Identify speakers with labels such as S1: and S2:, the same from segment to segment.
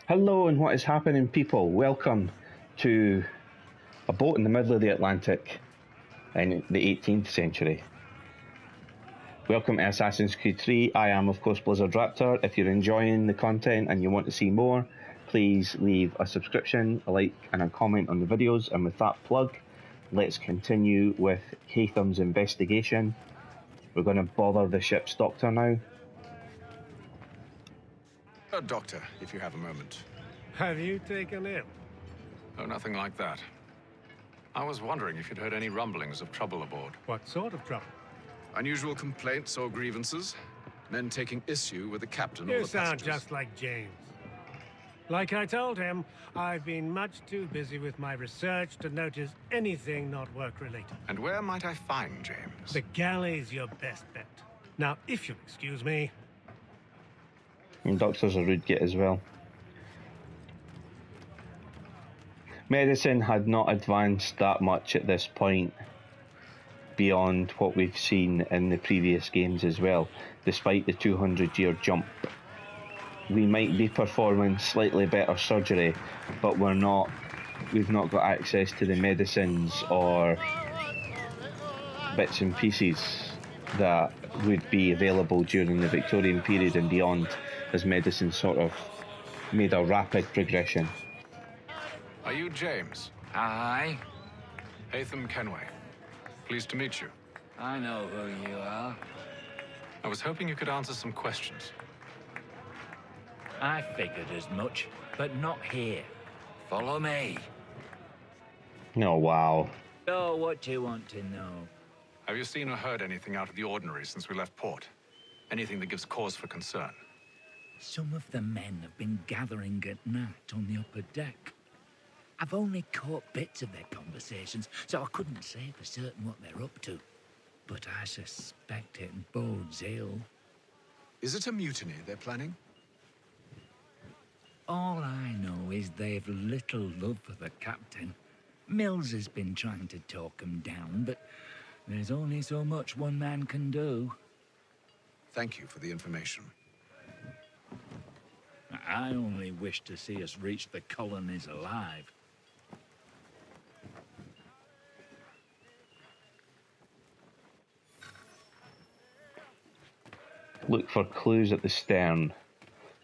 S1: Hello and what is happening, people? Welcome to a boat in the middle of the Atlantic in the 18th century. Welcome to Assassin's Creed 3. I am, of course, Blizzard Raptor. If you're enjoying the content and you want to see more, please leave a subscription, a like and a comment on the videos. And with that plug, let's continue with Haytham's investigation. We're going to bother the ship's doctor now.
S2: Doctor, if you have a moment.
S3: Have you taken ill?
S2: Oh, nothing like that. I was wondering if you'd heard any rumblings of trouble aboard.
S3: What sort of trouble?
S2: Unusual complaints or grievances? Men taking issue with the captain or
S3: You
S2: the
S3: sound
S2: passengers?
S3: just like James. Like I told him, I've been much too busy with my research to notice anything not work-related.
S2: And where might I find James?
S3: The galley's your best bet. Now, if you'll excuse me...
S1: And doctor's a rude git as well. Medicine had not advanced that much at this point beyond what we've seen in the previous games as well, despite the 200-year jump. We might be performing slightly better surgery, but we've not got access to the medicines or bits and pieces that would be available during the Victorian period and beyond, as medicine sort of made a rapid progression.
S2: Are you James?
S4: Aye.
S2: Haytham Kenway. Pleased to meet you.
S4: I know who you are.
S2: I was hoping you could answer some questions.
S4: I figured as much, but not here. Follow me.
S1: Oh, wow.
S4: Oh, what do you want to know?
S2: Have you seen or heard anything out of the ordinary since we left port? Anything that gives cause for concern?
S4: Some of the men have been gathering at night on the upper deck. I've only caught bits of their conversations, so I couldn't say for certain what they're up to. But I suspect it bodes ill.
S2: Is it a mutiny they're planning?
S4: All I know is they've little love for the captain. Mills has been trying to talk him down, but there's only so much one man can do.
S2: Thank you for the information.
S4: I only wish to see us reach the colonies alive.
S1: Look for clues at the stern.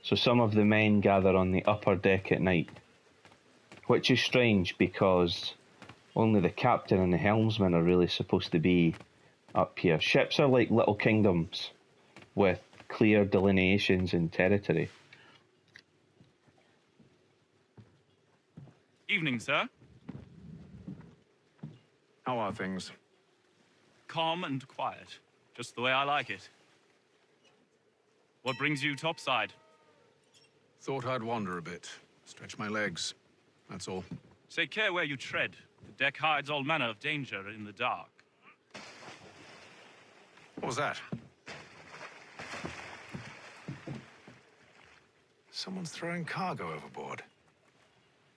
S1: So some of the men gather on the upper deck at night, which is strange because only the captain and the helmsman are really supposed to be up here. Ships are like little kingdoms with clear delineations in territory.
S5: Evening, sir.
S2: How are things?
S5: Calm and quiet, just the way I like it. What brings you topside?
S2: Thought I'd wander a bit. Stretch my legs. That's all.
S5: Take care where you tread. The deck hides all manner of danger in the dark.
S2: What was that? Someone's throwing cargo overboard.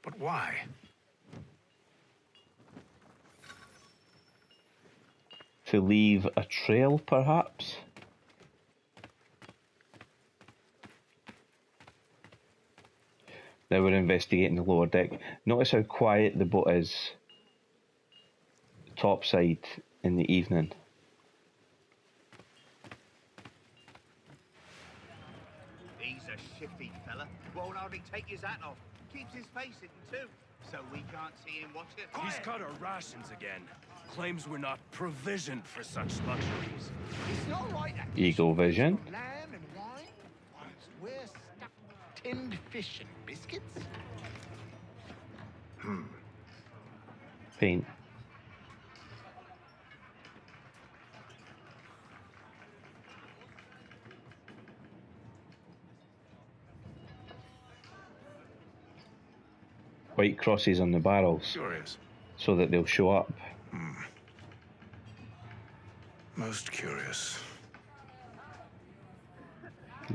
S2: But why?
S1: To leave a trail, perhaps? Now we're investigating the lower deck. Notice how quiet the boat is topside in the evening.
S6: He's a shifty fella. Won't hardly take his hat off. Keeps his face hidden too, so we can't see him watch it.
S7: He's cut our rations again. Claims we're not provisioned for such luxuries.
S6: It's not right that
S1: Eagle vision.
S6: lamb and wine, whilst we're stuffed with tinned fish and biscuits.
S1: Paint. White crosses on the barrels
S2: Curious.
S1: so that they'll show up.
S2: Most curious.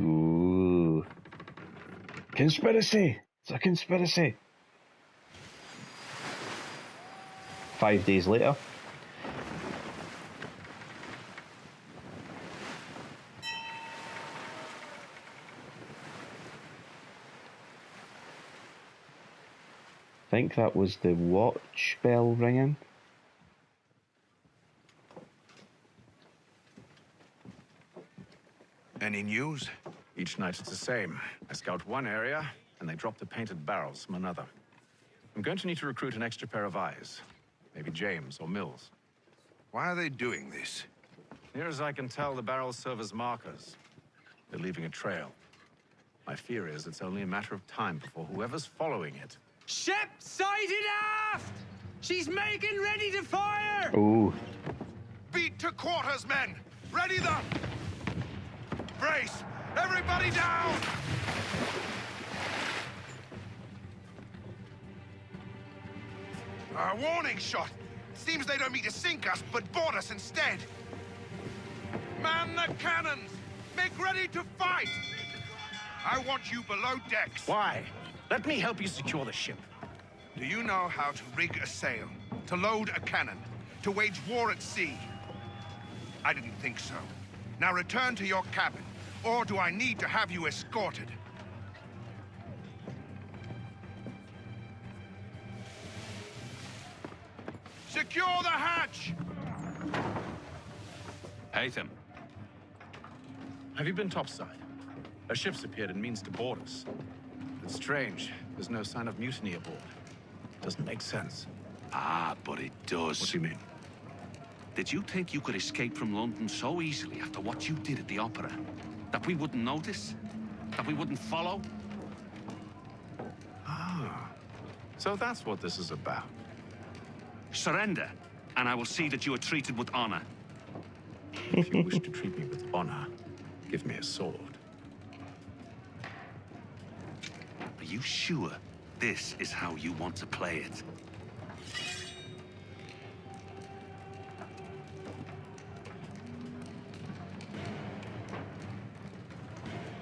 S1: Ooh. Conspiracy! It's a conspiracy! 5 days later. think that was the watch bell ringing.
S6: Any news?
S2: Each night it's the same. I scout one area, and they drop the painted barrels from another. I'm going to need to recruit an extra pair of eyes. Maybe James or Mills.
S6: Why are they doing this?
S2: Near as I can tell, the barrels serve as markers. They're leaving a trail. My fear is it's only a matter of time before whoever's following it.
S8: Ship sighted aft! She's making ready to fire!
S1: Ooh.
S6: Beat to quarters, men! Ready the... Brace! Everybody down! A warning shot! Seems they don't mean to sink us, but board us instead. Man the cannons! Make ready to fight! I want you below decks.
S2: Why? Let me help you secure the ship.
S6: Do you know how to rig a sail? To load a cannon? To wage war at sea? I didn't think so. Now return to your cabin. Or do I need to have you escorted? Secure the hatch!
S5: Haytham.
S2: Have you been topside? A ship's appeared and means to board us. It's strange. There's no sign of mutiny aboard. Doesn't make sense.
S9: Ah, but it does.
S2: What do you mean?
S9: Did you think you could escape from London so easily after what you did at the opera? That we wouldn't notice? That we wouldn't follow?
S2: Ah. So that's what this is about.
S9: Surrender, and I will see that you are treated with honor.
S2: If you wish to treat me with honor, give me a sword.
S9: Are you sure this is how you want to play it?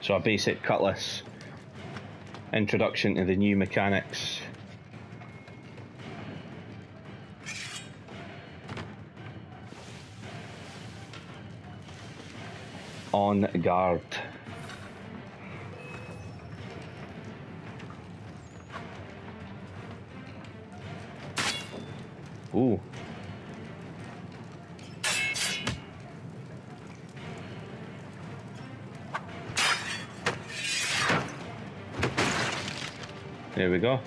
S1: So a basic cutlass. Introduction to the new mechanics. On guard. Ooh. There we go.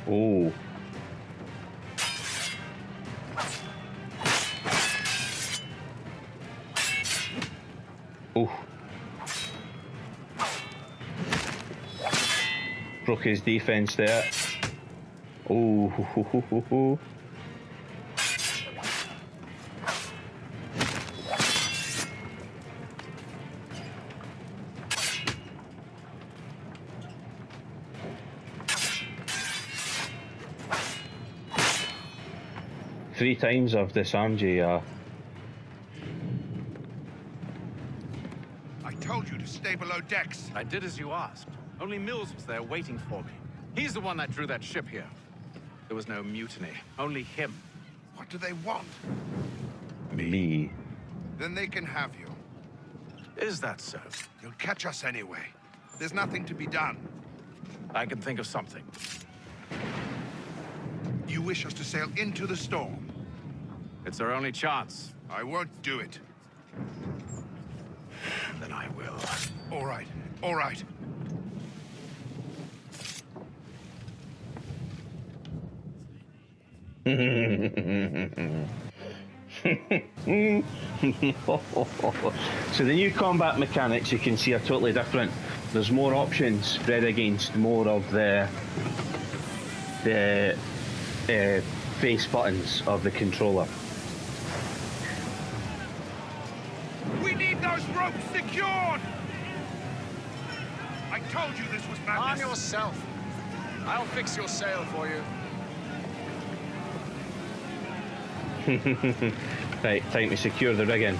S1: Ooh. Ooh. Broke his defense there. Ooh. 3 times I've disarmed you,
S6: I told you to stay below decks.
S2: I did as you asked. Only Mills was there waiting for me. He's the one that drew that ship here. There was no mutiny, only him.
S6: What do they want?
S1: Me.
S6: Then they can have you.
S2: Is that so?
S6: You'll catch us anyway. There's nothing to be done.
S2: I can think of something.
S6: You wish us to sail into the storm?
S2: It's our only chance.
S6: I won't do it.
S2: Then I will.
S6: All right, all right.
S1: So the new combat mechanics you can see are totally different. There's more options spread against more of the face buttons of the controller.
S6: We need those ropes secured! I told you this was madness.
S2: Arm yourself. I'll fix your sail for you.
S1: Right, time to secure the rigging.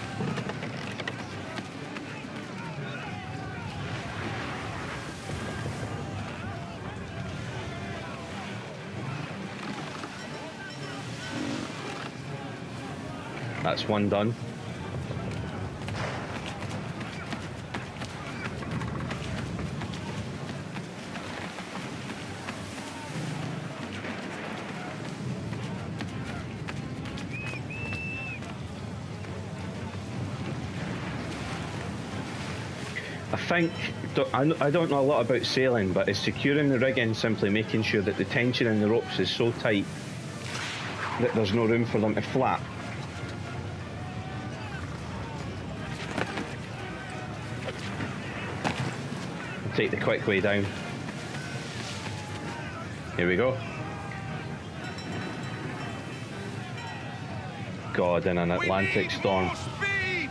S1: That's one done. I don't know a lot about sailing, but is securing the rigging simply making sure that the tension in the ropes is so tight that there's no room for them to flap? I'll take the quick way down. Here we go. God, in an Atlantic storm.
S6: Speed!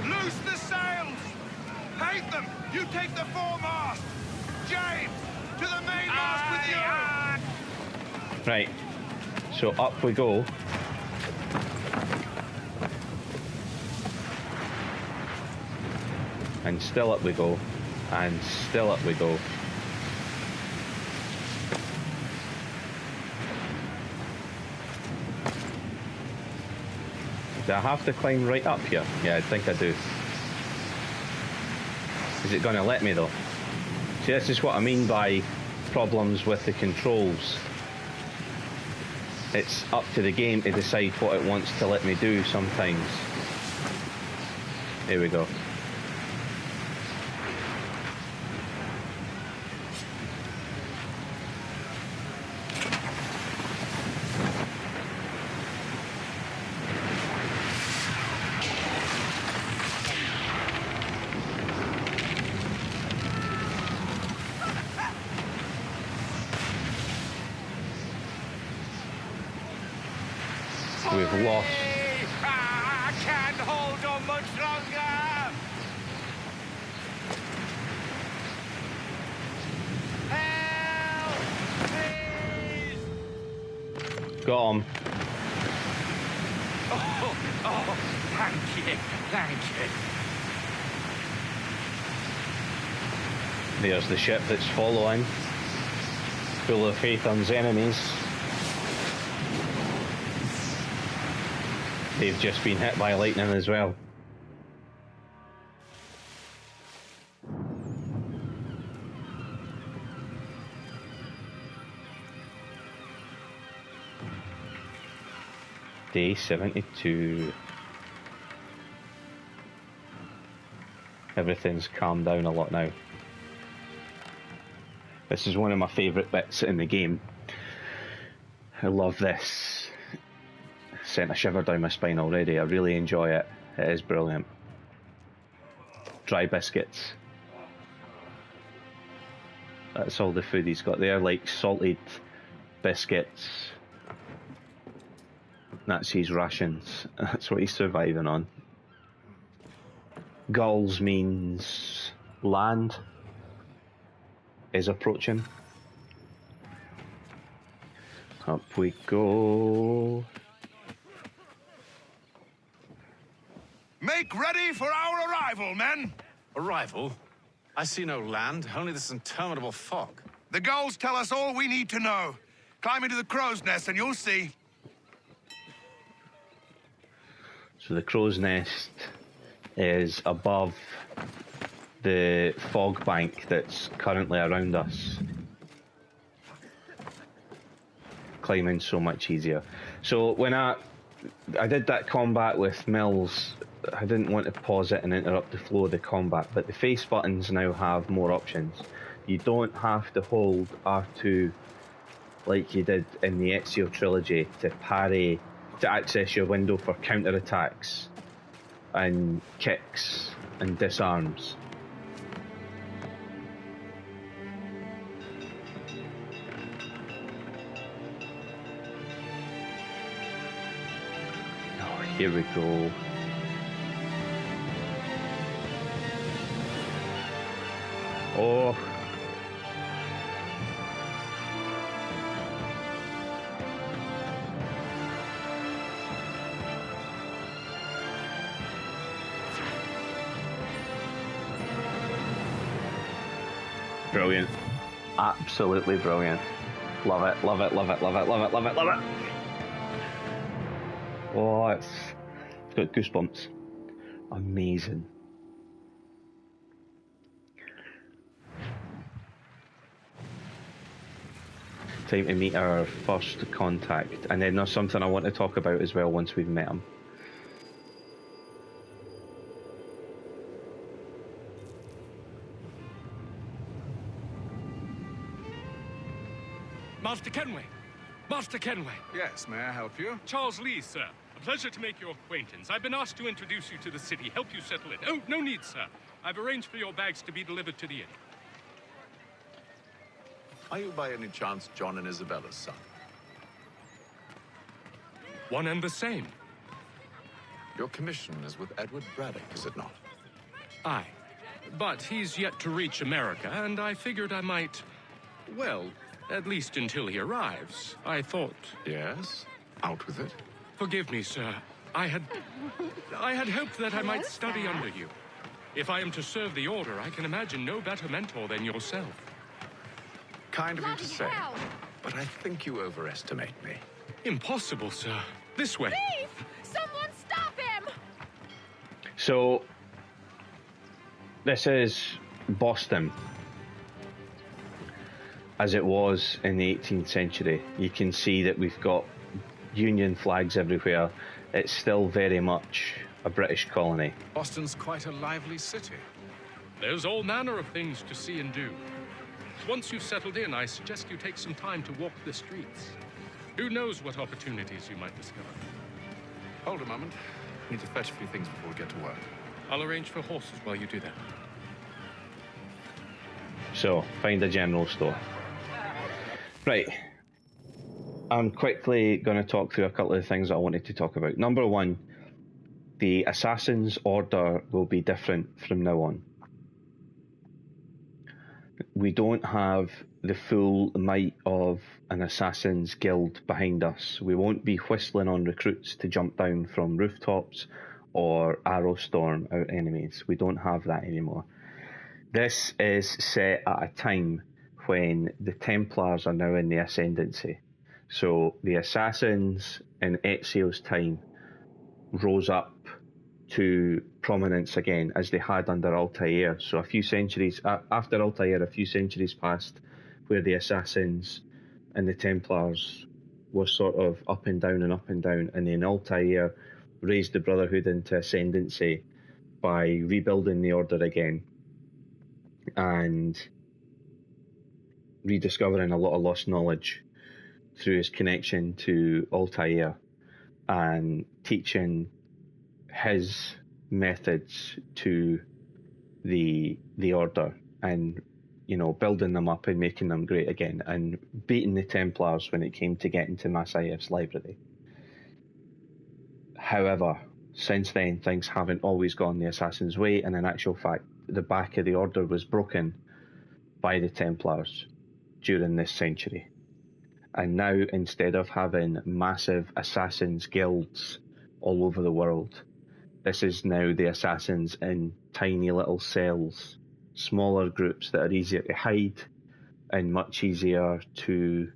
S6: Loose the sails! Hate them! You take the foremast! James! To the mainmast with you!
S1: Right. So up we go. And still up we go. And still up we go. Do I have to climb right up here? Yeah, I think I do. Is it going to let me though? See, this is what I mean by problems with the controls. It's up to the game to decide what it wants to let me do sometimes. Here we go. We've lost.
S8: I can't hold on much longer. Help! Please!
S1: Got him.
S8: Oh, thank you.
S1: There's the ship that's following, full of Phaethon's enemies. They've just been hit by lightning as well. Day 72. Everything's calmed down a lot now. This is one of my favourite bits in the game. I love this. Sent a shiver down my spine already. I really enjoy it. It is brilliant. Dry biscuits. That's all the food he's got there, like salted biscuits. That's his rations. That's what he's surviving on. Gulls means land is approaching. Up we go.
S6: Make ready for our arrival, men!
S2: Arrival? I see no land, only this interminable fog.
S6: The gulls tell us all we need to know. Climb into the crow's nest and you'll see.
S1: So the crow's nest is above the fog bank that's currently around us. Climbing so much easier. So when I did that combat with Mills, I didn't want to pause it and interrupt the flow of the combat, but the face buttons now have more options. You don't have to hold R2 like you did in the Ezio trilogy to parry, to access your window for counter-attacks and kicks and disarms. Oh, here we go. Oh. Brilliant. Absolutely brilliant. Love it, love it, love it, love it, love it, love it, love it. Oh, Got goosebumps. Amazing. Time to meet our first contact, and then there's something I want to talk about as well once we've met him.
S7: Master Kenway! Master Kenway!
S2: Yes, may I help you?
S7: Charles Lee, sir. A pleasure to make your acquaintance. I've been asked to introduce you to the city, help you settle in. Oh, no need, sir. I've arranged for your bags to be delivered to the inn.
S2: Are you by any chance John and Isabella's son?
S7: One and the same.
S2: Your commission is with Edward Braddock, is it not?
S7: Aye. But he's yet to reach America, and I figured I might... well, at least until he arrives. I thought...
S2: Yes? Out with it.
S7: Forgive me, sir. I had hoped that I might study under you. If I am to serve the Order, I can imagine no better mentor than yourself.
S2: Kind of you to say, but I think you overestimate me.
S7: Impossible, sir. This way.
S10: Thief! Someone stop him!
S1: So, this is Boston, as it was in the 18th century. You can see that we've got Union flags everywhere. It's still very much a British colony.
S2: Boston's quite a lively city.
S7: There's all manner of things to see and do. Once you've settled in, I suggest you take some time to walk the streets. Who knows what opportunities you might discover.
S2: Hold a moment. I need to fetch a few things before we get to work.
S7: I'll arrange for horses while you do that.
S1: So, find a general store. Right. I'm quickly going to talk through a couple of things that I wanted to talk about. Number one, the Assassin's Order will be different from now on. We don't have the full might of an Assassin's Guild behind us. We won't be whistling on recruits to jump down from rooftops or arrow storm out enemies. We don't have that anymore. This is set at a time when the Templars are now in the ascendancy. So the Assassins in Ezio's time rose up to prominence again, as they had under Altaïr. So a few centuries after Altaïr, a few centuries passed where the Assassins and the Templars were sort of up and down, and then Altaïr raised the Brotherhood into ascendancy by rebuilding the Order again and rediscovering a lot of lost knowledge through his connection to Altaïr and teaching his methods to the Order, and building them up and making them great again, and beating the Templars when it came to getting to Masyaf's library. However, since then things haven't always gone the Assassin's way, and in actual fact the back of the Order was broken by the Templars during this century. And now, instead of having massive Assassins guilds all over the world, this is now the Assassins in tiny little cells, smaller groups that are easier to hide and much easier to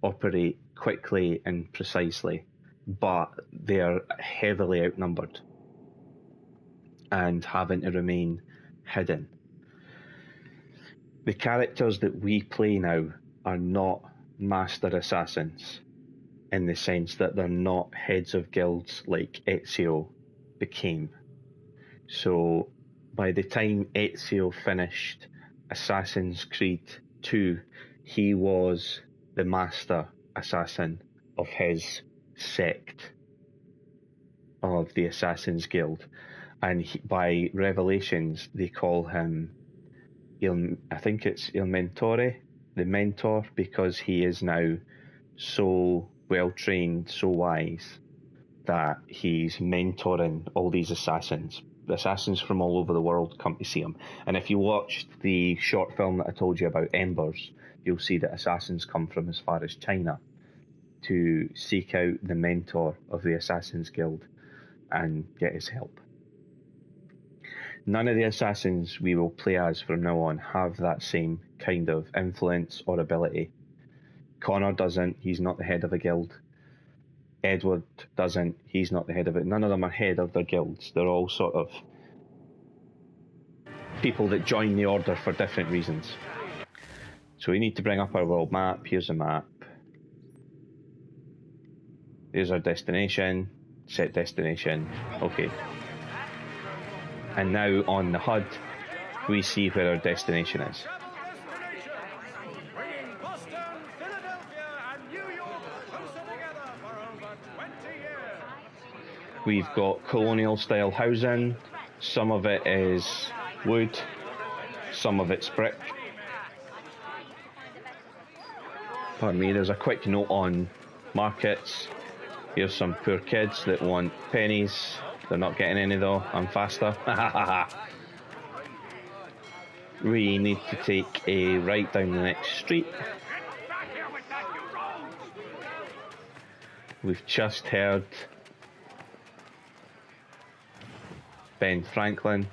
S1: operate quickly and precisely, but they're heavily outnumbered and having to remain hidden. The characters that we play now are not master assassins, in the sense that they're not heads of guilds like Ezio became. So by the time Ezio finished Assassin's Creed 2, he was the master assassin of his sect of the Assassin's Guild, and by Revelations they call him I think it's Il Mentore, the mentor, because he is now so well trained, so wise, that he's mentoring all these assassins. The assassins from all over the world come to see him. And if you watched the short film that I told you about, Embers, you'll see that assassins come from as far as China to seek out the mentor of the Assassin's Guild and get his help. None of the assassins we will play as from now on have that same kind of influence or ability. Connor doesn't, he's not the head of a guild. Edward doesn't. He's not the head of it. None of them are head of their guilds. They're all sort of people that join the order for different reasons. So we need to bring up our world map. Here's a map. Here's our destination. Set destination. Okay. And now on the HUD, we see where our destination is. We've got colonial style housing. Some of it is wood, some of it's brick. Pardon me, there's a quick note on markets. Here's some poor kids that want pennies. They're not getting any though, I'm faster. We need to take a right down the next street. We've just heard Ben Franklin.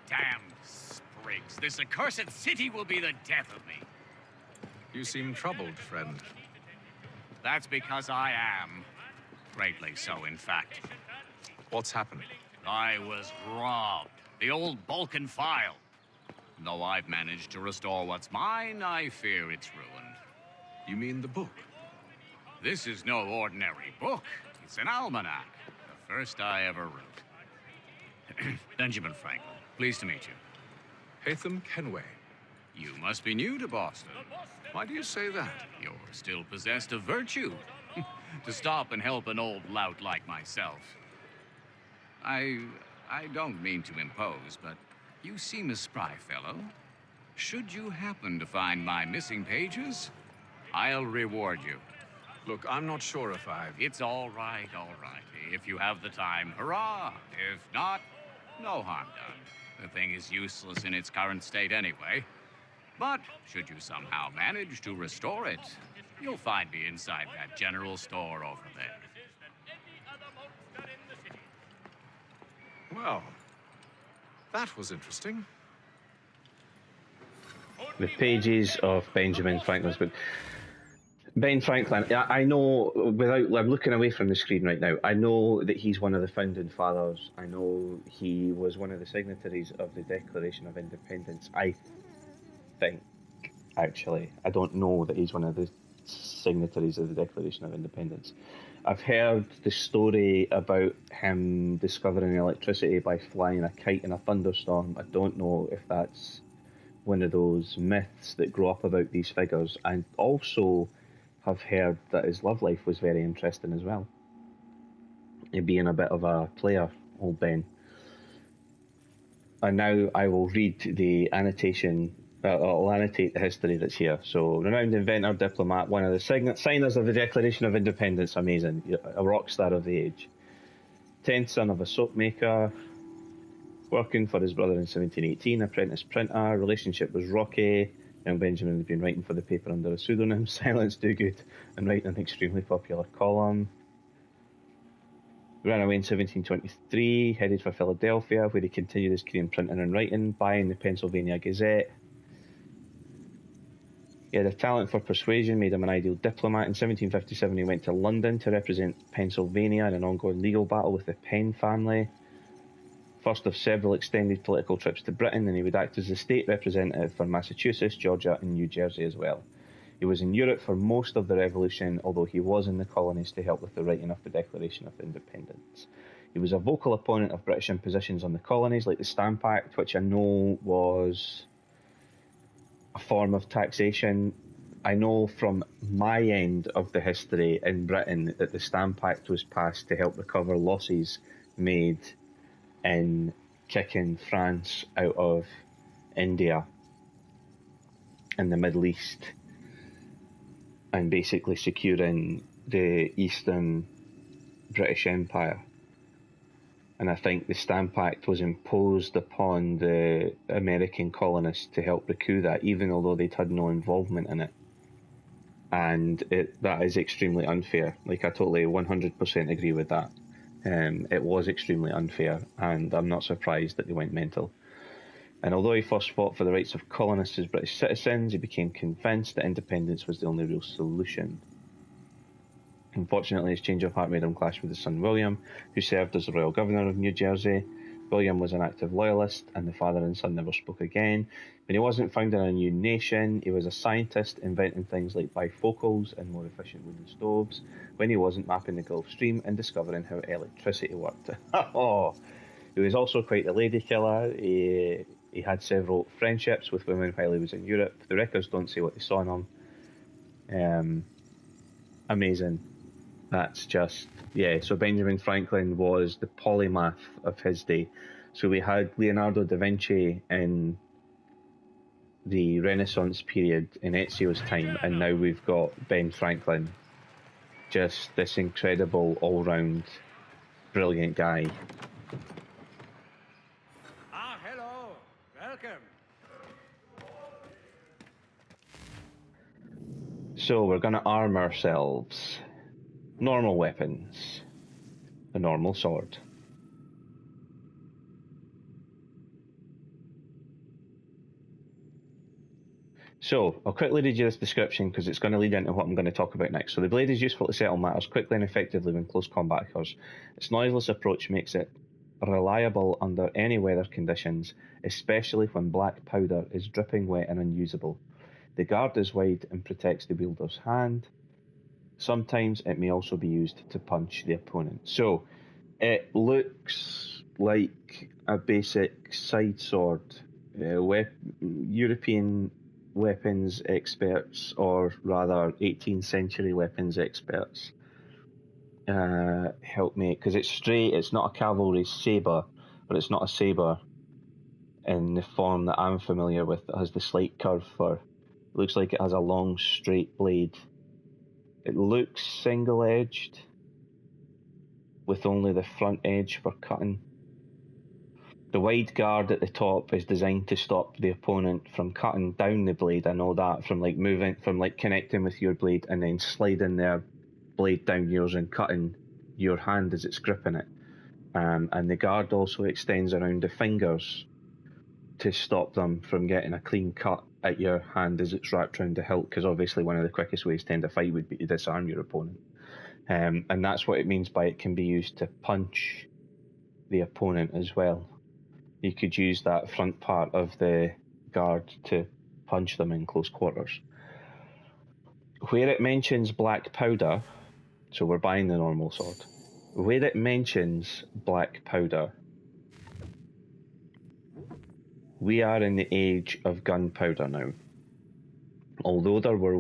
S11: Damn sprigs. This accursed city will be the death of me.
S2: You seem troubled, friend.
S11: That's because I am. Greatly so, in fact.
S2: What's happened?
S11: I was robbed. The old Balkan file. Though I've managed to restore what's mine, I fear it's ruined.
S2: You mean the book?
S11: This is no ordinary book. It's an almanac. The first I ever wrote. Benjamin Franklin, pleased to meet you.
S2: Hatham Kenway.
S11: You must be new to Boston.
S2: Why do you say that?
S11: You're still possessed of virtue. To stop and help an old lout like myself. I don't mean to impose, but you seem a spry fellow. Should you happen to find my missing pages, I'll reward you.
S2: Look, I'm not sure if I've...
S11: It's all right, all right. If you have the time, hurrah. If not, no harm done. The thing is useless in its current state anyway. But should you somehow manage to restore it, you'll find me inside that general store over there.
S2: Well, that was interesting.
S1: The pages of Benjamin Franklin's book. Ben Franklin, I know, I'm looking away from the screen right now, I know that he's one of the founding fathers. I know he was one of the signatories of the Declaration of Independence. I think, actually, I don't know that he's one of the signatories of the Declaration of Independence. I've heard the story about him discovering electricity by flying a kite in a thunderstorm. I don't know if that's one of those myths that grow up about these figures. And also have heard that his love life was very interesting as well. Him being a bit of a player, old Ben. And now I will read the annotation. I'll annotate the history that's here. So, renowned inventor, diplomat, one of the signers of the Declaration of Independence, amazing, a rock star of the age. 10th son of a soap maker, working for his brother in 1718, apprentice printer, relationship was rocky. Young Benjamin had been writing for the paper under a pseudonym, silence do good, and writing an extremely popular column. Ran away in 1723, headed for Philadelphia, where he continued his career in printing and writing, buying the Pennsylvania Gazette. He had a talent for persuasion, made him an ideal diplomat. In 1757 he went to London to represent Pennsylvania in an ongoing legal battle with the Penn family. First of several extended political trips to Britain, and he would act as the state representative for Massachusetts, Georgia and New Jersey as well. He was in Europe for most of the Revolution, although he was in the colonies to help with the writing of the Declaration of Independence. He was a vocal opponent of British impositions on the colonies, like the Stamp Act, which I know was a form of taxation. I know from my end of the history in Britain that the Stamp Act was passed to help recover losses made in kicking France out of India and the Middle East and basically securing the Eastern British Empire. And I think the Stamp Act was imposed upon the American colonists to help recoup that, even although they'd had no involvement in it. And that is extremely unfair. Like, I totally 100% agree with that. It was extremely unfair, and I'm not surprised that they went mental. And although he first fought for the rights of colonists as British citizens, he became convinced that independence was the only real solution. Unfortunately, his change of heart made him clash with his son William, who served as the royal governor of New Jersey. William was an active loyalist, and the father and son never spoke again. When he wasn't founding a new nation, he was a scientist, inventing things like bifocals and more efficient wooden stoves. When he wasn't, mapping the Gulf Stream and discovering how electricity worked. Oh, he was also quite the lady killer. He had several friendships with women while he was in Europe. The records don't say what they saw in him. Amazing. That's just, yeah, so Benjamin Franklin was the polymath of his day. So we had Leonardo da Vinci in the Renaissance period in Ezio's time, and now we've got Ben Franklin. Just this incredible, all-round, brilliant guy.
S8: Ah, hello. Welcome.
S1: So we're going to arm ourselves. Normal weapons. A normal sword. So, I'll quickly read you this description because it's going to lead into what I'm going to talk about next. So the blade is useful to settle matters quickly and effectively when close combat occurs. Its noiseless approach makes it reliable under any weather conditions, especially when black powder is dripping wet and unusable. The guard is wide and protects the wielder's hand. Sometimes it may also be used to punch the opponent. So, it looks like a basic side sword. European weapons experts, or rather 18th century weapons experts, help me, because it's straight, it's not a cavalry sabre, but it's not a sabre in the form that I'm familiar with that has the slight curve for. It looks like it has a long straight blade. It looks single-edged, with only the front edge for cutting. The wide guard at the top is designed to stop the opponent from cutting down the blade, I know that, from like moving, from like connecting with your blade and then sliding their blade down yours and cutting your hand as it's gripping it. And the guard also extends around the fingers to stop them from getting a clean cut at your hand as it's wrapped around the hilt, because obviously one of the quickest ways to end a fight would be to disarm your opponent. And that's what it means by it can be used to punch the opponent as well. You could use that front part of the guard to punch them in close quarters. Where it mentions black powder, so we're buying the normal sword, where it mentions black powder, we are in the age of gunpowder now. Although there were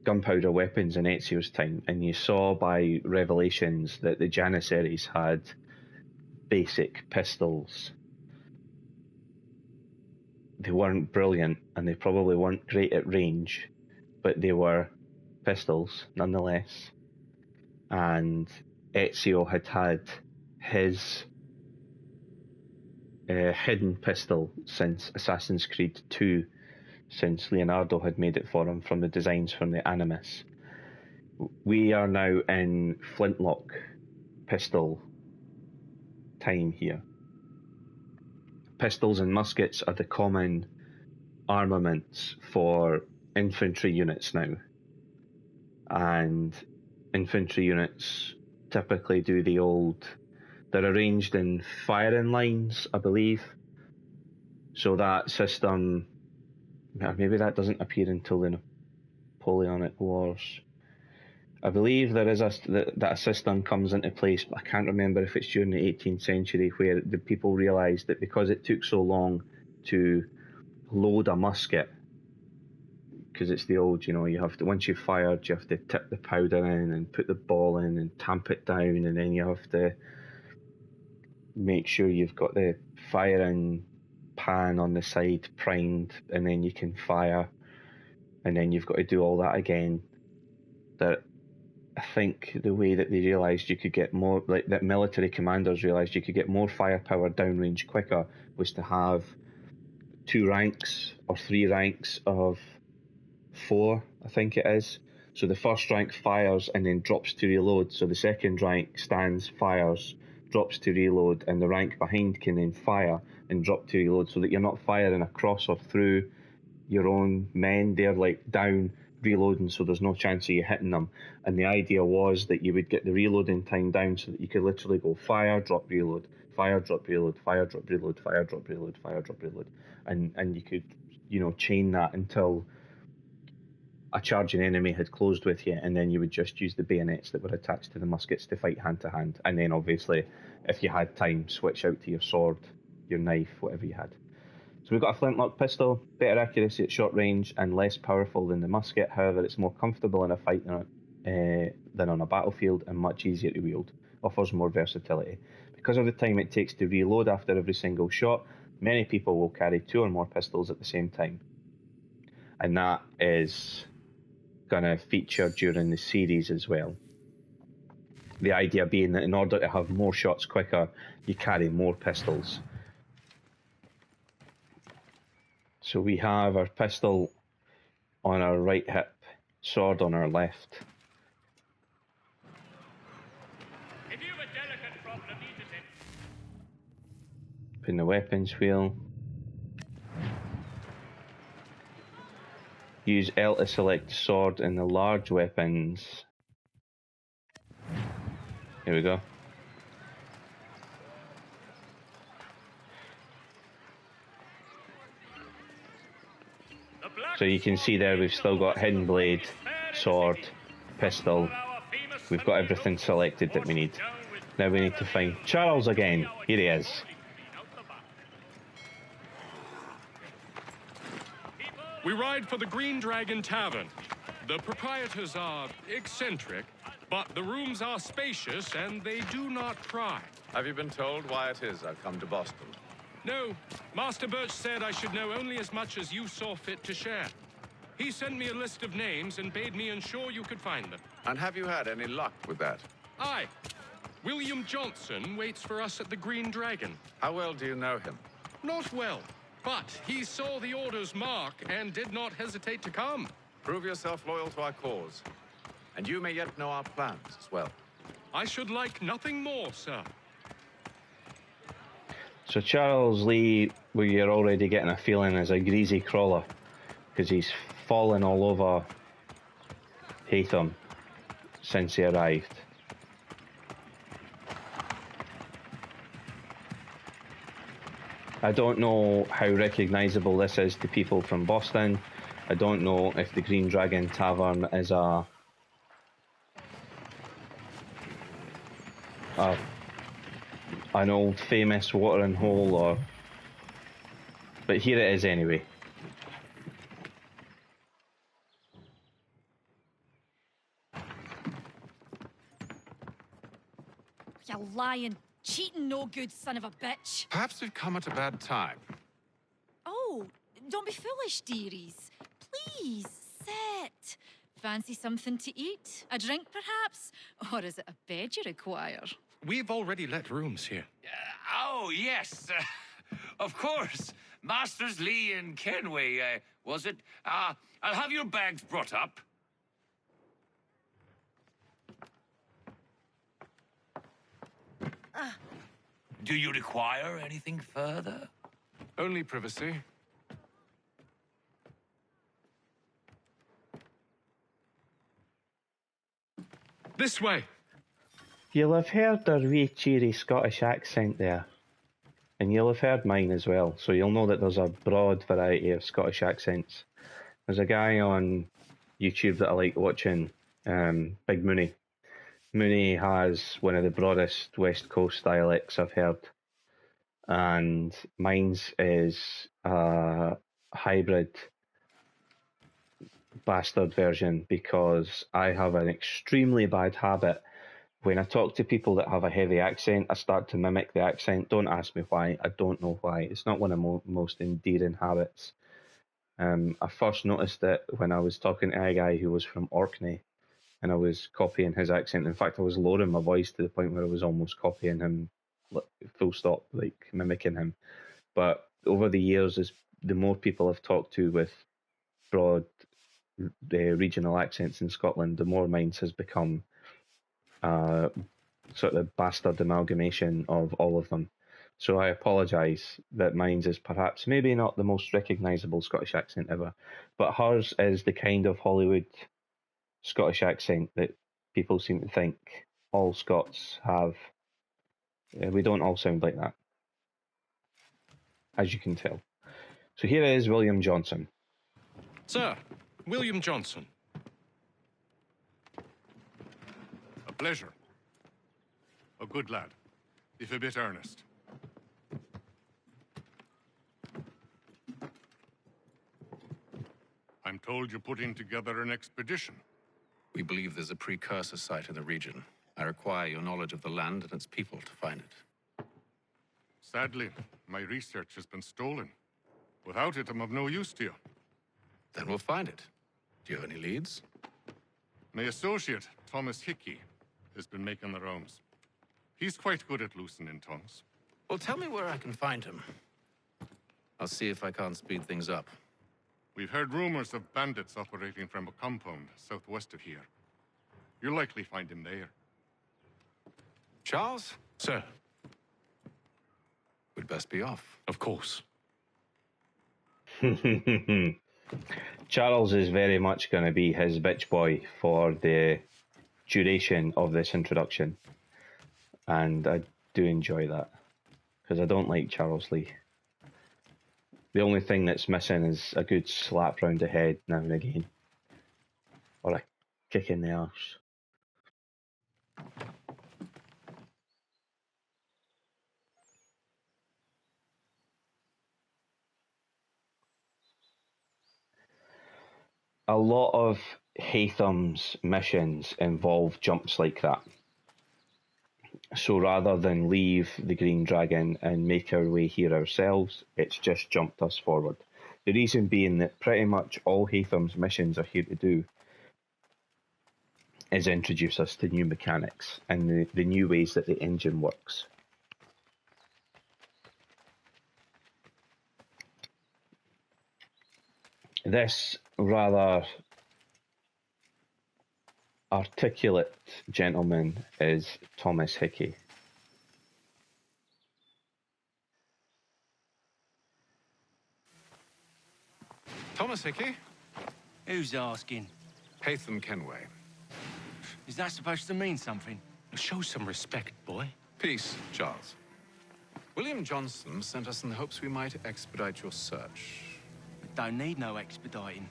S1: gunpowder weapons in Ezio's time, and you saw by Revelations that the Janissaries had basic pistols. They weren't brilliant, and they probably weren't great at range, but they were pistols nonetheless. And Ezio had his hidden pistol since Assassin's Creed 2, since Leonardo had made it for him from the designs from the Animus. We are now in flintlock pistol time here. Pistols and muskets are the common armaments for infantry units now. And infantry units typically do they're arranged in firing lines, I believe. So that system, maybe that doesn't appear until the Napoleonic Wars. I believe there is that a system comes into place, but I can't remember if it's during the 18th century, where the people realised that because it took so long to load a musket, because it's the old, you have to, once you've fired, you have to tip the powder in and put the ball in and tamp it down, and then you have to make sure you've got the firing pan on the side primed, and then you can fire, and then you've got to do all that again. That I think the way that they realised you could get more, like that military commanders realised you could get more firepower downrange quicker, was to have 2 ranks or 3 ranks of 4, I think it is. So the first rank fires and then drops to reload. So the second rank stands, fires, drops to reload, and the rank behind can then fire and drop to reload, so that you're not firing across or through your own men. They're like down, reloading, so there's no chance of you hitting them. And the idea was that you would get the reloading time down so that you could literally go fire, drop, reload, fire, drop, reload, fire, drop, reload, fire, drop, reload, fire, drop, reload, and you could, you know, chain that until a charging enemy had closed with you, and then you would just use the bayonets that were attached to the muskets to fight hand to hand. And then obviously, if you had time, switch out to your sword, your knife, whatever you had. So we've got a flintlock pistol, better accuracy at short range and less powerful than the musket. However, it's more comfortable in a fight than on a battlefield and much easier to wield. Offers more versatility. Because of the time it takes to reload after every single shot, many people will carry 2 or more pistols at the same time. And that is going to feature during the series as well. The idea being that in order to have more shots quicker, you carry more pistols. So we have our pistol on our right hip, sword on our left.
S5: If you have a delicate problem, need to
S1: Open the weapons wheel. Use L to select sword in the large weapons. Here we go. So you can see there we've still got hidden blade, sword, pistol. We've got everything selected that we need. Now we need to find Charles again. Here he is.
S7: We ride for the Green Dragon Tavern. The proprietors are eccentric, but the rooms are spacious and they do not pry.
S2: Have you been told why it is I've come to Boston?
S7: No, Master Birch said I should know only as much as you saw fit to share. He sent me a list of names and bade me ensure you could find them.
S2: And have you had any luck with that?
S7: Aye. William Johnson waits for us at the Green Dragon.
S2: How well do you know him?
S7: Not well, but he saw the order's mark and did not hesitate to come.
S2: Prove yourself loyal to our cause. And you may yet know our plans as well.
S7: I should like nothing more, sir.
S1: So Charles Lee, you're already getting a feeling as a greasy crawler, because he's fallen all over Haytham since he arrived. I don't know how recognisable this is to people from Boston. I don't know if the Green Dragon Tavern is an old famous watering hole, or, but here it is anyway.
S10: You lying, cheating, no good son of a bitch.
S2: Perhaps we've come at a bad time.
S10: Oh, don't be foolish, dearies. Please, sit. Fancy something to eat? A drink, perhaps? Or is it a bed you require?
S7: We've already let rooms here.
S11: Oh, yes. Of course. Masters Lee and Kenway, was it? I'll have your bags brought up. Do you require anything further?
S2: Only privacy.
S7: This way.
S1: You'll have heard their wee cheery Scottish accent there. And you'll have heard mine as well, so you'll know that there's a broad variety of Scottish accents. There's a guy on YouTube that I like watching, Big Mooney. Mooney has one of the broadest West Coast dialects I've heard. And mine's is a hybrid bastard version, because I have an extremely bad habit. When I talk to people that have a heavy accent, I start to mimic the accent. Don't ask me why. I don't know why. It's not one of my most endearing habits. I first noticed it when I was talking to a guy who was from Orkney, and I was copying his accent. In fact, I was lowering my voice to the point where I was almost copying him, full stop, like mimicking him. But over the years, as the more people I've talked to with broad regional accents in Scotland, the more mine has become sort of bastard amalgamation of all of them. So I apologise that mine's is perhaps maybe not the most recognisable Scottish accent ever, but hers is the kind of Hollywood Scottish accent that people seem to think all Scots have. We don't all sound like that, as you can tell. So here is William Johnson.
S7: Sir, William Johnson.
S12: A pleasure. A good lad, if a bit earnest. I'm told you're putting together an expedition.
S2: We believe there's a precursor site in the region. I require your knowledge of the land and its people to find it.
S12: Sadly, my research has been stolen. Without it, I'm of no use to you.
S2: Then we'll find it. Do you have any leads?
S12: My associate, Thomas Hickey, has been making the rounds. He's quite good at loosening tongues.
S2: Well, tell me where I can find him. I'll see if I can't speed things up.
S12: We've heard rumors of bandits operating from a compound southwest of here. You'll likely find him there.
S2: Charles?
S7: Sir.
S2: We'd best be off.
S7: Of course.
S1: Charles is very much going to be his bitch boy for the duration of this introduction. And I do enjoy that. Because I don't like Charles Lee. The only thing that's missing is a good slap round the head now and again. Or a kick in the arse. A lot of Haytham's missions involve jumps like that. So rather than leave the Green Dragon and make our way here ourselves, it's just jumped us forward. The reason being that pretty much all Haytham's missions are here to do is introduce us to new mechanics and the new ways that the engine works. This rather articulate gentleman is Thomas Hickey.
S2: Thomas Hickey?
S8: Who's asking?
S2: Haytham Kenway.
S8: Is that supposed to mean something?
S7: Show some respect, boy.
S2: Peace, Charles. William Johnson sent us in the hopes we might expedite your search.
S8: Don't need no expediting.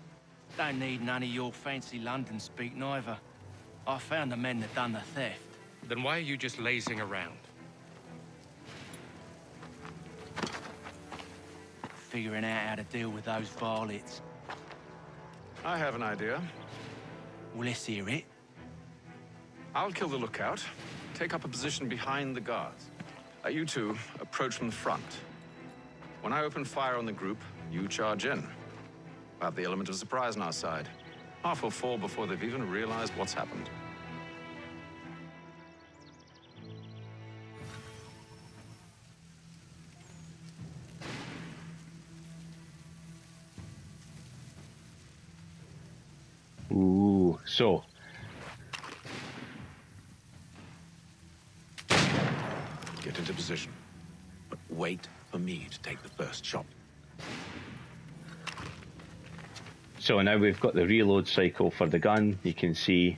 S8: Don't need none of your fancy London speak neither. I found the men that done the theft.
S7: Then why are you just lazing around?
S8: Figuring out how to deal with those varlets.
S2: I have an idea.
S8: Well, let's hear it.
S2: I'll kill the lookout, take up a position behind the guards. You two approach from the front. When I open fire on the group, you charge in. We'll have the element of surprise on our side. Half will fall before they've even realized what's happened.
S1: Ooh, so
S2: get into position, but wait for me to take the first shot.
S1: So now we've got the reload cycle for the gun. You can see.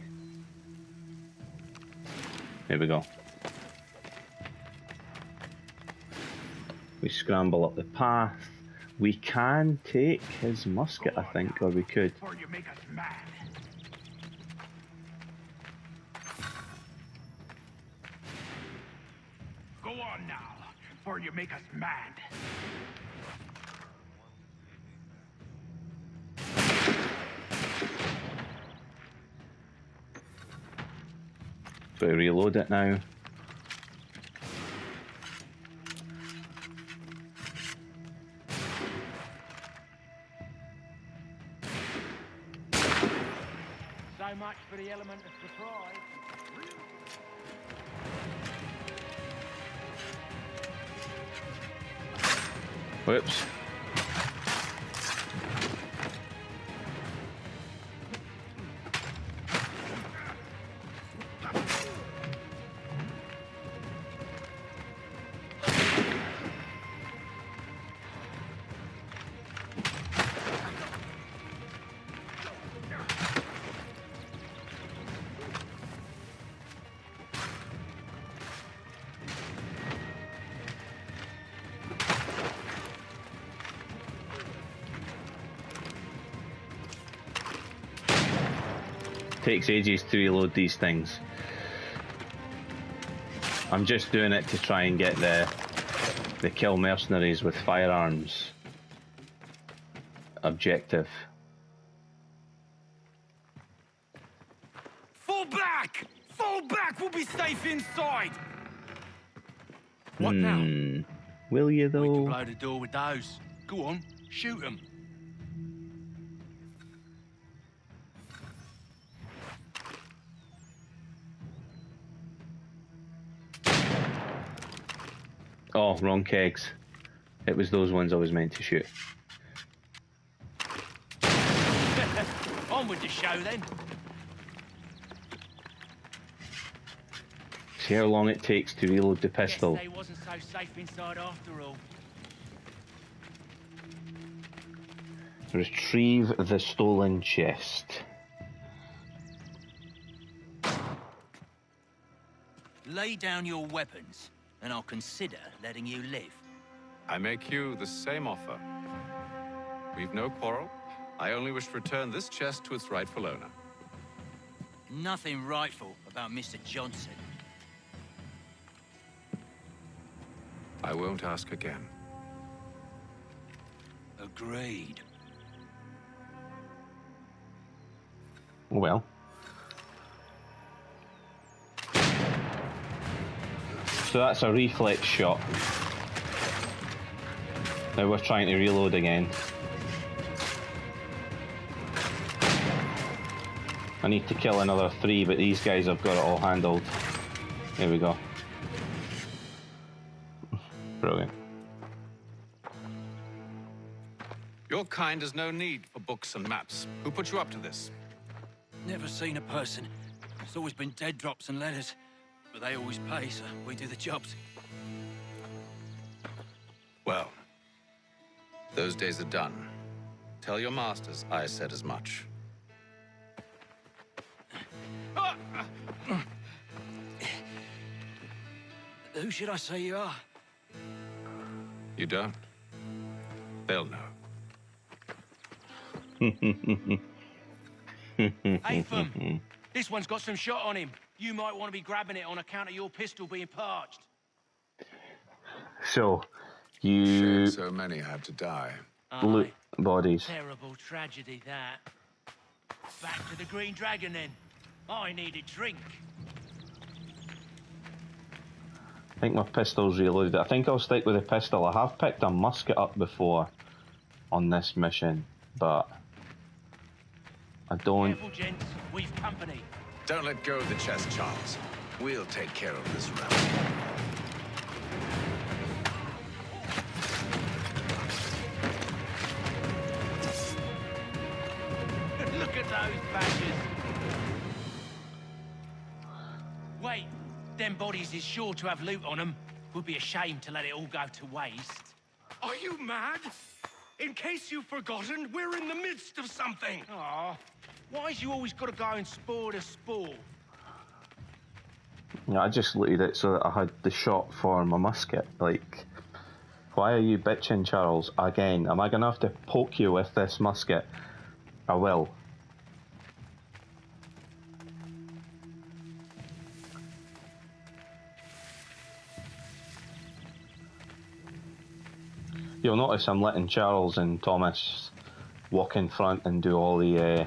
S1: There we go. We scramble up the path. We can take his musket, I think, or we could.
S6: Before you make us mad. Go on now, before you make us mad.
S1: So we reload it now.
S8: So much for the element of surprise.
S1: Whoops. takes ages to reload these things. I'm just doing it to try and get the kill mercenaries with firearms objective.
S8: Fall back! Fall back! We'll be safe inside! What now?
S1: Will you though?
S8: We can blow the door with those. Go on, shoot them.
S1: Oh, wrong kegs. It was those ones I was meant to shoot.
S8: On with the show then.
S1: See how long it takes to reload the pistol.
S8: Guess they wasn't so safe inside after all.
S1: Retrieve the stolen chest.
S8: Lay down your weapons, and I'll consider letting you live.
S2: I make you the same offer. We've no quarrel. I only wish to return this chest to its rightful owner.
S8: Nothing rightful about Mr. Johnson.
S2: I won't ask again.
S8: Agreed.
S1: Well. So that's a reflex shot. Now we're trying to reload again. I need to kill another 3, but these guys have got it all handled. There we go. Brilliant.
S2: Your kind has no need for books and maps. Who put you up to this?
S8: Never seen a person. It's always been dead drops and letters. But they always pay, so we do the jobs.
S2: Well, those days are done. Tell your masters I said as much.
S8: Who should I say you are?
S2: You don't? They'll know.
S8: Hey, Fum. This one's got some shot on him. You might want to be grabbing it on account of your pistol being parched.
S1: So, you...
S2: Shame so many had to die.
S1: Loot bodies.
S8: Terrible tragedy, that. Back to the Green Dragon, then. I need a drink.
S1: I think my pistol's reloaded. I think I'll stick with the pistol. I have picked a musket up before on this mission, but I don't...
S8: Careful, gents. We've company.
S2: Don't let go of the chest, Charles. We'll take care of this round.
S8: Look at those badges. Wait, them bodies is sure to have loot on them. Would be a shame to let it all go to waste.
S7: Are you mad? In case you've forgotten, we're in the midst of something.
S8: Aw, why's you always got to go and spore the spore?
S1: Yeah, I just looted it so that I had the shot for my musket. Like, why are you bitching, Charles? Again, am I gonna have to poke you with this musket? I will. You'll notice I'm letting Charles and Thomas walk in front and do all the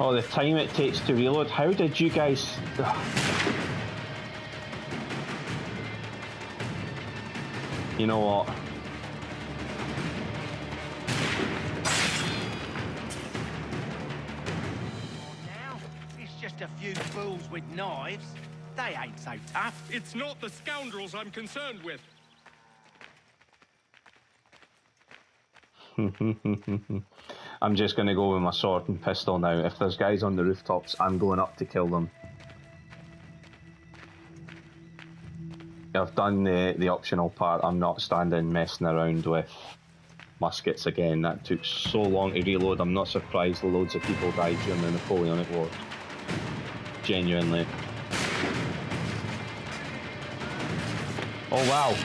S1: oh, the time it takes to reload. How did you guys... You know what?
S8: Now, it's just a few fools with knives. They ain't so tough.
S7: It's not the scoundrels I'm concerned with.
S1: I'm just going to go with my sword and pistol now. If there's guys on the rooftops, I'm going up to kill them. I've done the optional part. I'm not standing messing around with muskets again. That took so long to reload. I'm not surprised loads of people died during the Napoleonic Wars. Genuinely. Oh wow.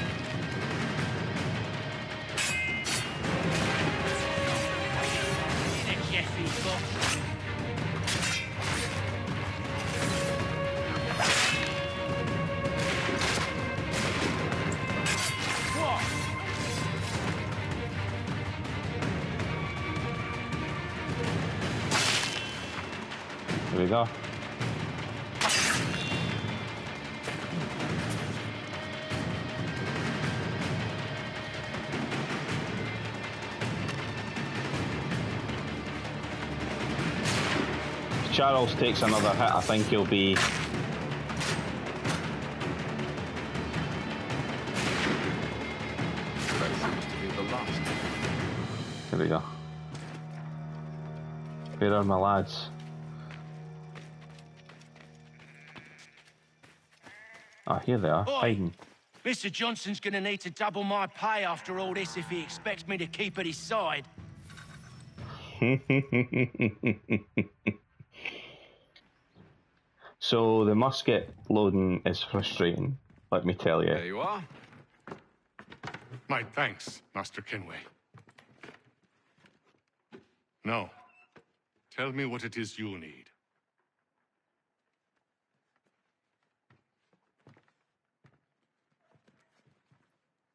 S1: There we go. If Charles takes another hit, I think he'll be... There we go. Where are my lads? Ah, here they are, hiding.
S8: Mr. Johnson's gonna need to double my pay after all this if he expects me to keep at his side.
S1: So the musket loading is frustrating, let me tell you.
S2: There you are.
S12: My thanks, Master Kenway. Now, tell me what it is you need.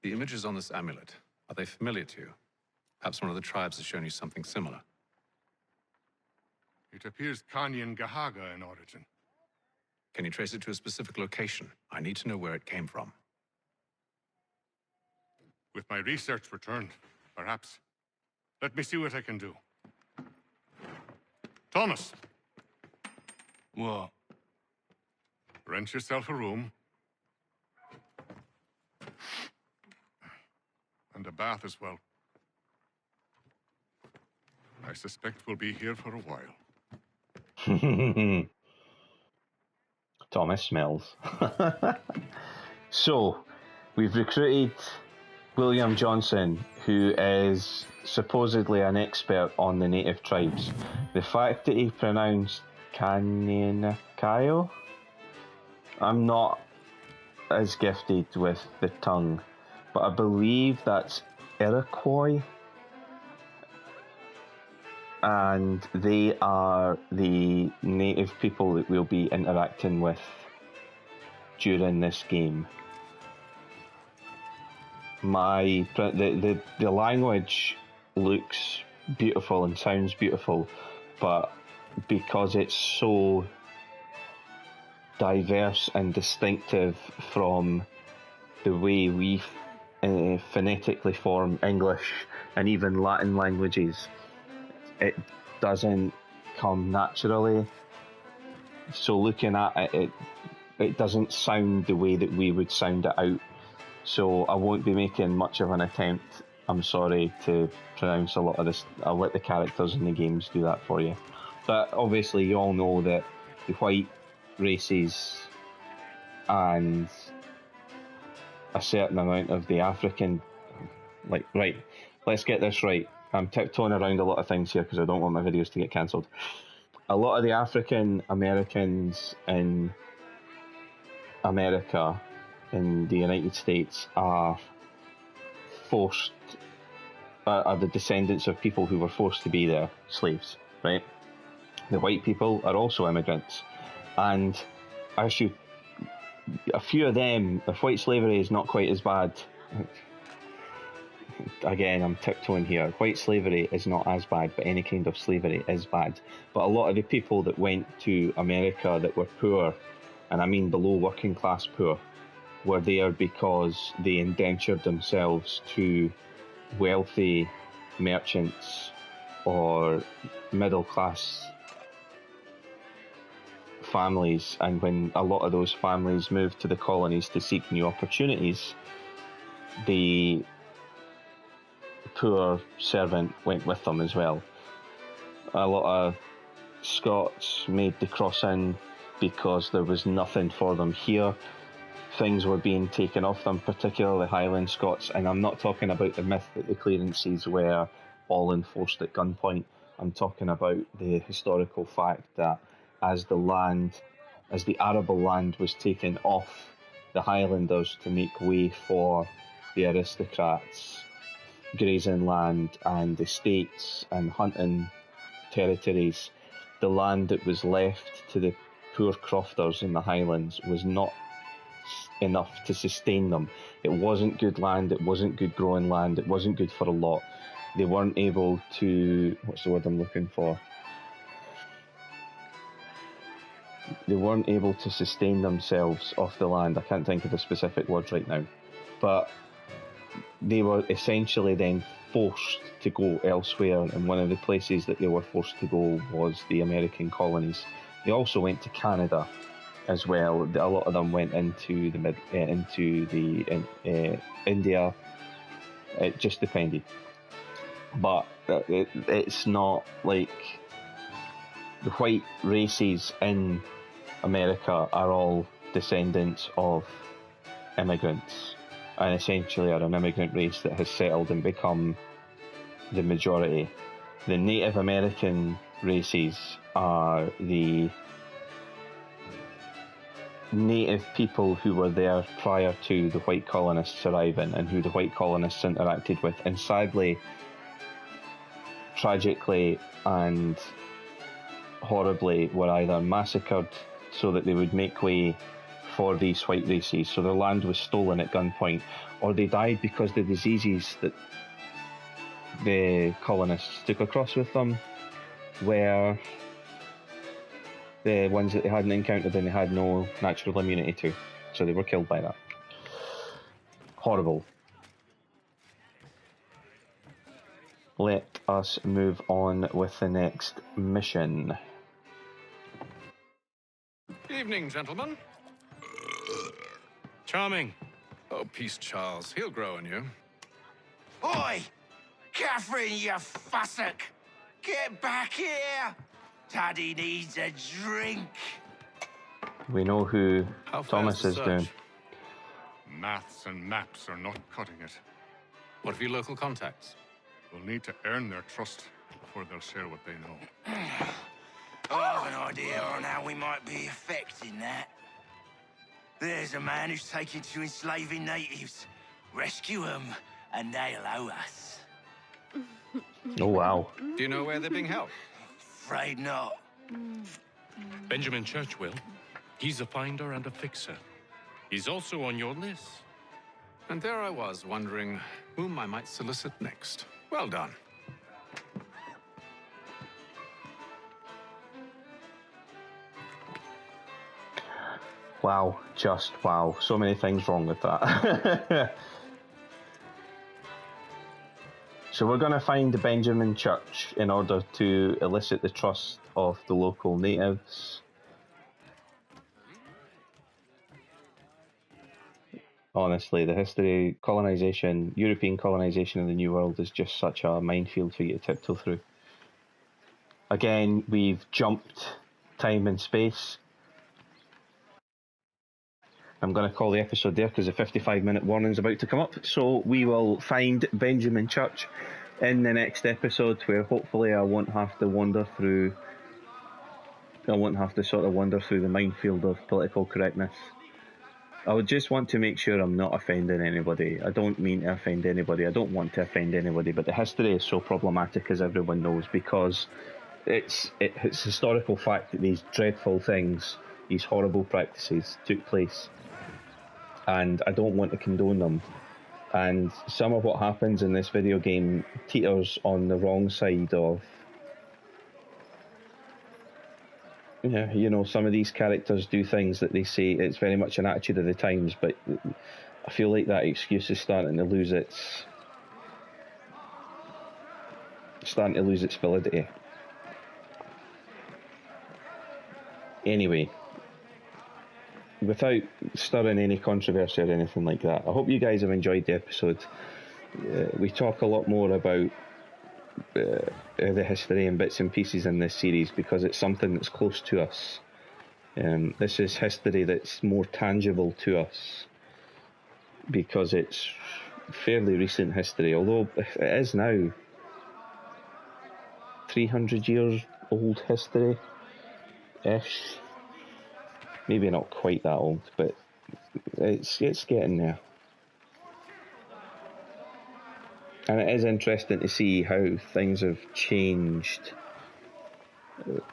S2: The images on this amulet, are they familiar to you? Perhaps one of the tribes has shown you something similar.
S12: It appears Kanyan Gahaga in origin.
S2: Can you trace it to a specific location? I need to know where it came from.
S12: With my research returned, perhaps. Let me see what I can do. Thomas!
S8: What?
S12: Rent yourself a room. And a bath as well. I suspect we'll be here for a while.
S1: Thomas smells. So, we've recruited William Johnson, who is supposedly an expert on the native tribes. The fact that he pronounced Kanyenakayo, I'm not as gifted with the tongue, but I believe that's Iroquois, and they are the native people that we'll be interacting with during this game. The language looks beautiful and sounds beautiful, but because it's so diverse and distinctive from the way we phonetically form English and even Latin languages, it doesn't come naturally. So looking at it, it doesn't sound the way that we would sound it out. So I won't be making much of an attempt, I'm sorry, to pronounce a lot of this. I'll let the characters in the games do that for you. But obviously you all know that the white races and a certain amount of the African, right, let's get this right. I'm tiptoeing around a lot of things here because I don't want my videos to get cancelled. A lot of the African Americans in America, in the United States, are the descendants of people who were forced to be there, slaves, right? The white people are also immigrants, and actually a few of them, if white slavery is not quite as bad, again I'm tiptoeing here, white slavery is not as bad, but any kind of slavery is bad. But a lot of the people that went to America that were poor, and I mean below working class poor, were there because they indentured themselves to wealthy merchants or middle class families, and when a lot of those families moved to the colonies to seek new opportunities, the poor servant went with them as well. a lot of Scots made the crossing because there was nothing for them here. Things were being taken off them, particularly Highland Scots, and I'm not talking about the myth that the clearances were all enforced at gunpoint. I'm talking about the historical fact that as the arable land was taken off the Highlanders to make way for the aristocrats, grazing land and estates and hunting territories, the land that was left to the poor crofters in the Highlands was not enough to sustain them. It wasn't good land, it wasn't good growing land, it wasn't good for a lot. They weren't able to, what's the word I'm looking for? They weren't able to sustain themselves off the land. I can't think of the specific word right now. But they were essentially then forced to go elsewhere, and one of the places that they were forced to go was the American colonies. They also went to Canada as well. A lot of them went into India. It just depended. But it's not like the white races in America are all descendants of immigrants, and essentially are an immigrant race that has settled and become the majority. The Native American races are the native people who were there prior to the white colonists arriving and who the white colonists interacted with, and sadly, tragically and horribly were either massacred so that they would make way for these white races, so their land was stolen at gunpoint, or they died because the diseases that the colonists took across with them were the ones that they hadn't encountered and they had no natural immunity to, so they were killed by that. Horrible. Let us move on with the next mission.
S2: Evening, gentlemen.
S7: Charming.
S2: Oh, peace, Charles. He'll grow on you.
S8: Oi! Catherine, you fussock! Get back here! Taddy needs a drink.
S1: We know who
S2: How fast
S1: Thomas is
S2: the
S1: doing.
S2: search?
S12: Maths and maps are not cutting it.
S2: What of your local contacts?
S12: We'll need to earn their trust before they'll share what they know.
S8: I have an idea on how we might be affecting that. There's a man who's taken to enslaving natives. Rescue them, and they'll owe us.
S1: Oh, wow.
S2: Do you know where they're being held?
S8: Afraid not.
S7: Benjamin Churchwill. He's a finder and a fixer. He's also on your list.
S2: And there I was, wondering whom I might solicit next. Well done.
S1: Wow, just wow. So many things wrong with that. So we're going to find the Benjamin Church in order to elicit the trust of the local natives. Honestly, the history, colonization, European colonization of the New World is just such a minefield for you to tiptoe through. Again, we've jumped time and space. I'm going to call the episode there because the 55-minute warning is about to come up. So we will find Benjamin Church in the next episode, where hopefully I won't have to wander through. I won't have to sort of wander through the minefield of political correctness. I would just want to make sure I'm not offending anybody. I don't mean to offend anybody. I don't want to offend anybody. But the history is so problematic, as everyone knows, because it's historical fact that these dreadful things, these horrible practices took place. And I don't want to condone them. And some of what happens in this video game teeters on the wrong side of, you know, some of these characters do things that they say it's very much an attitude of the times, but I feel like that excuse is starting to lose its validity. Anyway, without stirring any controversy or anything like that, I hope you guys have enjoyed the episode. We talk a lot more about the history and bits and pieces in this series because it's something that's close to us. This is history that's more tangible to us because it's fairly recent history, although it is now 300 years old history-ish. Maybe not quite that old, but it's getting there. And it is interesting to see how things have changed,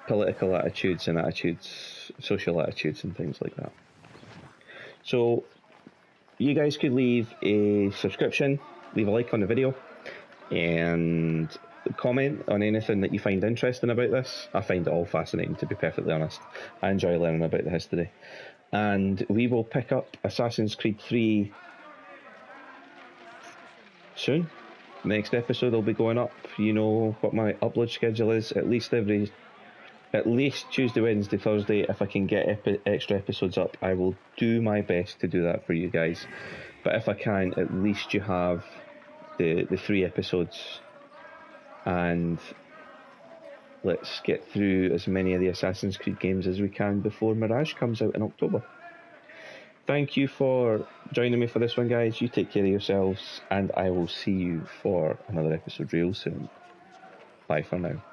S1: political attitudes and attitudes, social attitudes and things like that. So you guys could leave a subscription, leave a like on the video, and comment on anything that you find interesting about this. I find it all fascinating, to be perfectly honest. I enjoy learning about the history. And we will pick up Assassin's Creed 3 soon. Next episode will be going up. You know what my upload schedule is. At least Tuesday, Wednesday, Thursday. If I can get extra episodes up, I will do my best to do that for you guys. But if I can, at least you have the 3 episodes. And let's get through as many of the Assassin's Creed games as we can before Mirage comes out in October. Thank you for joining me for this one, guys. You take care of yourselves, and I will see you for another episode real soon. Bye for now.